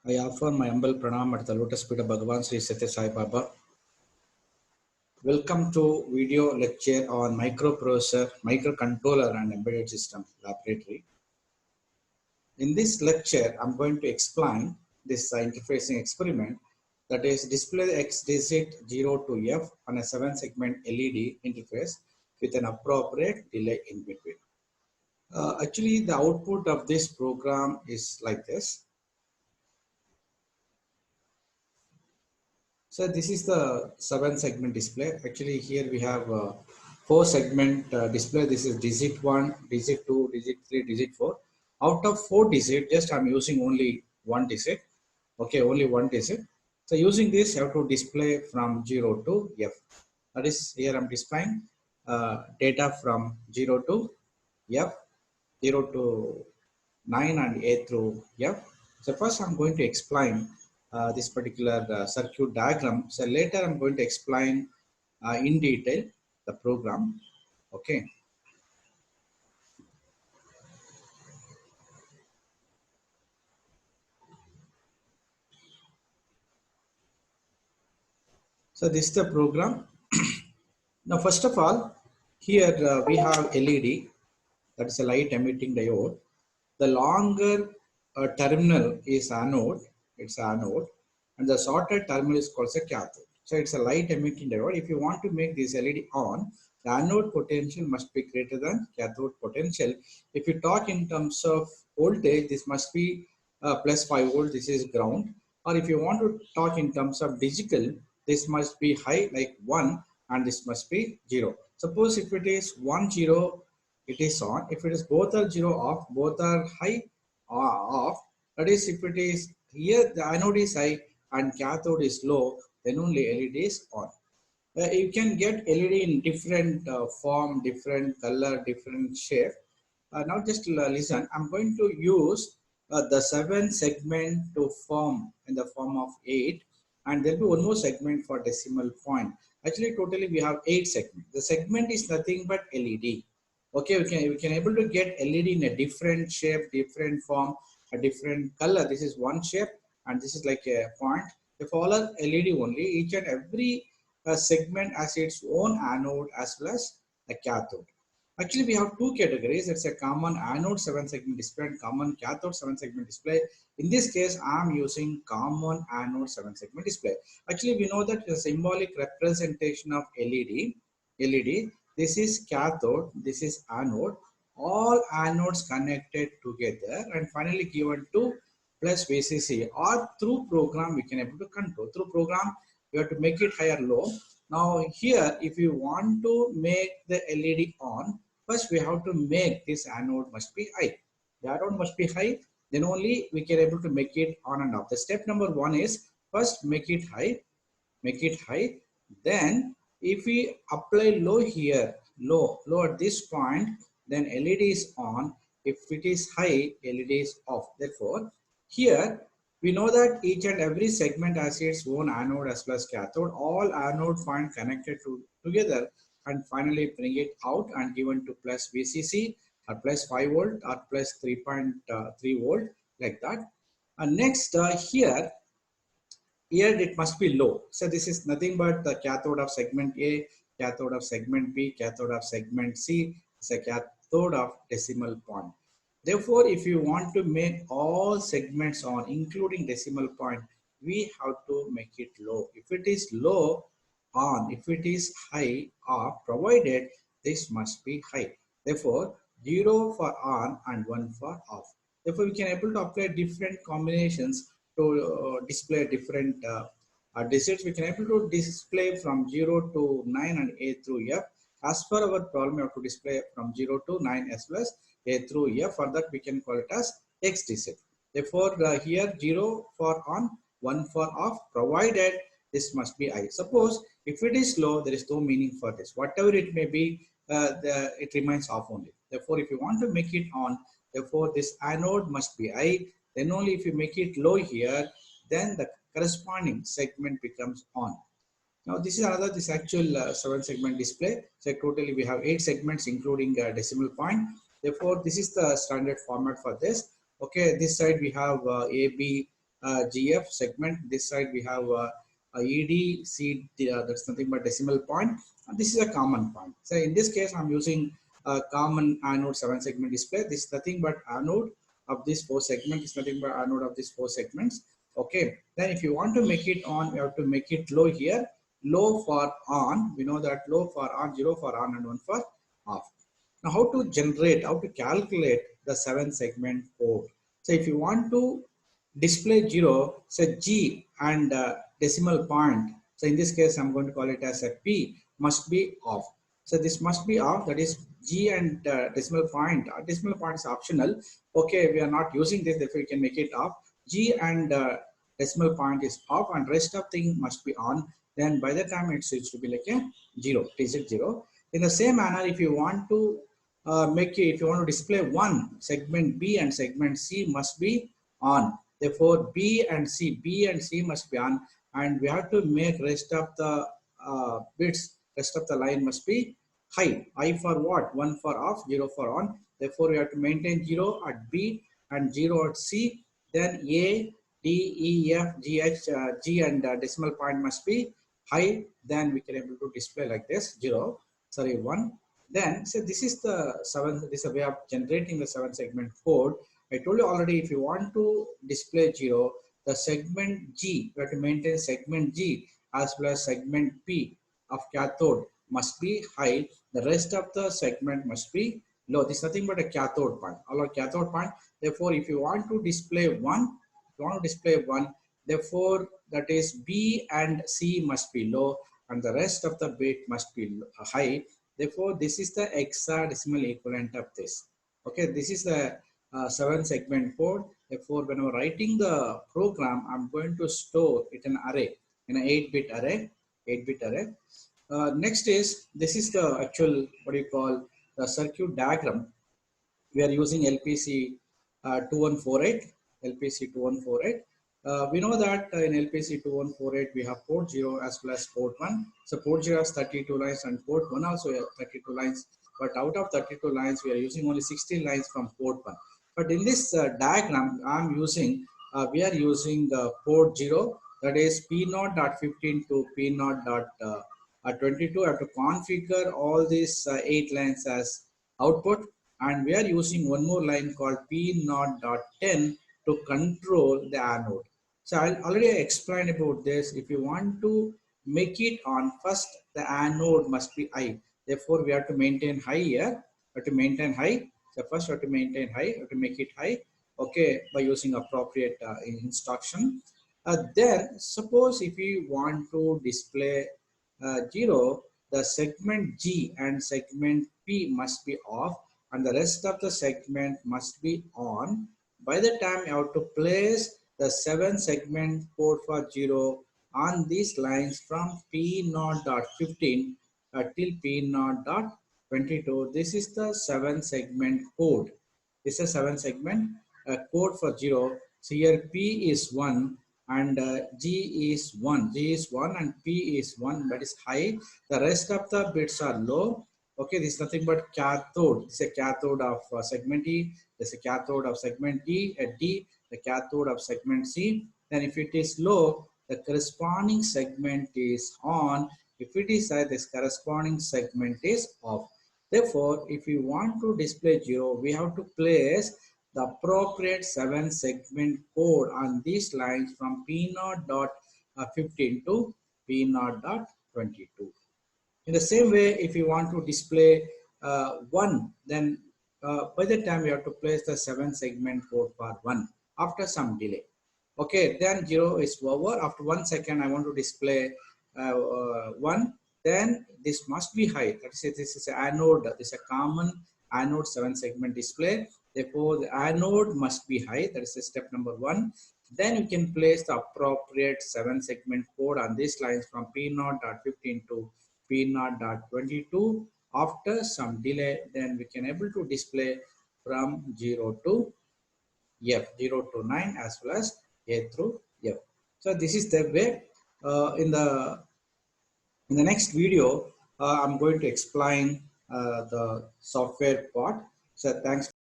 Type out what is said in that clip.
I offer my humble pranam at the lotus feet of Bhagavan Sri Satya Sai Baba. Welcome to video lecture on microprocessor, microcontroller and embedded system laboratory. In this lecture, I'm going to explain this interfacing experiment, that is display X digit 0 to F on a 7-segment LED interface with an appropriate delay in between. Actually, the output of this program is like this. So this is the 7-segment display. Actually, here we have 4-segment display. This is digit 1, digit 2, digit 3, digit 4. Out of 4 digit, just I'm using only 1 digit. Okay, only 1 digit. So using this, you have to display from 0 to F. That is, here I'm displaying data from 0 to F, 0 to 9 and A through F. So first I'm going to explain this particular circuit diagram. So later I'm going to explain in detail the program. Okay. So this is the program. Now first of all, here we have LED, that is a light emitting diode. The longer terminal is anode, it's anode, and the shorter terminal is called a cathode. So it's a light emitting diode. If you want to make this LED on, the anode potential must be greater than cathode potential. If you talk in terms of voltage, this must be plus 5 volts, this is ground. Or if you want to talk in terms of digital, this must be high like 1 and this must be 0. Suppose if it is 1 0, it is on. If it is both are 0 off, both are high off, that is if it is here the anode is high and cathode is low, then only LED is on. You can get LED in different form, different color, different shape. Now just listen, I'm going to use the 7 segment to form in the form of 8, and there will be one more segment for decimal point. Actually totally we have 8 segments. The segment is nothing but LED. Okay, we can able to get LED in a different shape, different form, a different color. This is one shape and this is like a point. If all are LED only, each and every segment has its own anode as well as a cathode. Actually, we have two categories. It's a common anode 7-segment display and common cathode 7-segment display. In this case, I'm using common anode 7-segment display. Actually, we know that the symbolic representation of LED, this is cathode, this is anode. All anodes connected together and finally given to plus VCC, or through program we can able to control. Through program, we have to make it high or low. Now here, if you want to make the LED on, first we have to make this anode must be high. The anode must be high, then only we can able to make it on and off. The step number 1 is first make it high. Then if we apply low here, low at this point, then LED is on. If it is high, LED is off. Therefore, here we know that each and every segment has its own anode as well as cathode. All anode point connected together and finally bring it out and given to plus VCC or plus 5 volt or plus 3.3 volt, like that. And next here it must be low. So this is nothing but the cathode of segment A, cathode of segment B, cathode of segment C. It's a cathode of decimal point. Therefore, if you want to make all segments on, including decimal point, we have to make it low. If it is low, on. If it is high, off, provided this must be high. Therefore, 0 for on and 1 for off. Therefore, we can able to apply different combinations to display different digits. We can able to display from 0 to 9 and A through F. As per our problem, we have to display from 0 to 9 as well as A through F. For that, we can call it as X digit. Therefore, here 0 for on, 1 for off, provided this must be I. Suppose if it is low, there is no meaning for this. Whatever it may be, it remains off only. Therefore, if you want to make it on, therefore this anode must be I. Then only if you make it low here, then the corresponding segment becomes on. Now this is another, this actual 7-segment display. So totally we have 8 segments including decimal point. Therefore, this is the standard format for this. Okay, this side we have A, B, GF segment. This side we have ED, C, that's nothing but decimal point. And this is a common point. So in this case, I'm using a common anode 7 segment display. This is nothing but anode of this 4 segment, is nothing but anode of these 4 segments. Okay, then if you want to make it on, you have to make it low here. Low for on, we know that low for on, 0 for on, and 1 for off. Now, how to generate, how to calculate the 7 segment code? So if you want to display 0, say G and decimal point. So in this case, I'm going to call it as a P, must be off. So this must be off, that is G and decimal point. Decimal point is optional. Okay, we are not using this, therefore we can make it off. G and decimal point is off, and rest of thing must be on. Then by the time it switches to be like a 0, TZ 0. In the same manner, if you want to if you want to display one, segment B and segment C must be on. Therefore, B and C must be on, and we have to make rest of the bits, rest of the line must be high. I for what? 1 for off, 0 for on. Therefore, we have to maintain 0 at B and 0 at C. Then A, D, E, F, G, H, G and decimal point must be high. Then we can able to display like this 0, sorry 1. Then, so this is the 7, this is a way of generating the 7 segment code. I told you already, if you want to display 0, the segment G, you have to maintain segment G as well as segment P of cathode must be high. The rest of the segment must be low. This is nothing but a cathode point, all are cathode point. Therefore, if you want to display 1, therefore that is B and C must be low and the rest of the bit must be high. Therefore, this is the hexadecimal equivalent of this. Okay, this is the 7 segment code. Therefore, when I'm writing the program, I'm going to store it in an array, in an 8-bit array. 8-bit array. Next is, this is the actual, what do you call, the circuit diagram. We are using LPC 2148, LPC 2148. We know that in LPC 2148 we have port 0 as well as port 1. So port 0 has 32 lines and port 1 also has 32 lines. But out of 32 lines, we are using only 16 lines from port 1. But in this diagram, we are using port 0, that is P0.15 to P0.22. I have to configure all these 8 lines as output, and we are using one more line called P0.10 to control the anode. So I already explained about this. If you want to make it on, first the anode must be high. Therefore, we have to maintain high here. We have to maintain high. So first we have to maintain high, we have to make it high. Okay, by using appropriate instruction. Then suppose if we want to display 0, the segment G and segment P must be off and the rest of the segment must be on. By the time you have to place the 7 segment code for 0 on these lines from P0.15 till P0.22. This is the 7 segment code. This is a 7 segment code for 0. So here P is 1 and G is 1. G is 1 and P is 1, that is high. The rest of the bits are low. Okay, this is nothing but cathode. This is a cathode of segment E. This is a cathode of segment D, the cathode of segment C. Then if it is low, the corresponding segment is on. If it is high, this corresponding segment is off. Therefore, if we want to display 0, we have to place the appropriate 7 segment code on these lines from P0.15 to P0.22. In the same way, if you want to display 1, then by the time you have to place the 7 segment code for 1 after some delay. Okay, then 0 is over. After 1 second, I want to display 1. Then this must be high. That is, this is an anode. This is a common anode 7 segment display. Therefore, the anode must be high. That is step number 1. Then you can place the appropriate 7 segment code on these lines from P0.15 to P0.22. After some delay, then we can able to display from 0 to F, 0 to 9 as well as A through F. So this is the way. In the next video, I'm going to explain the software part. So thanks.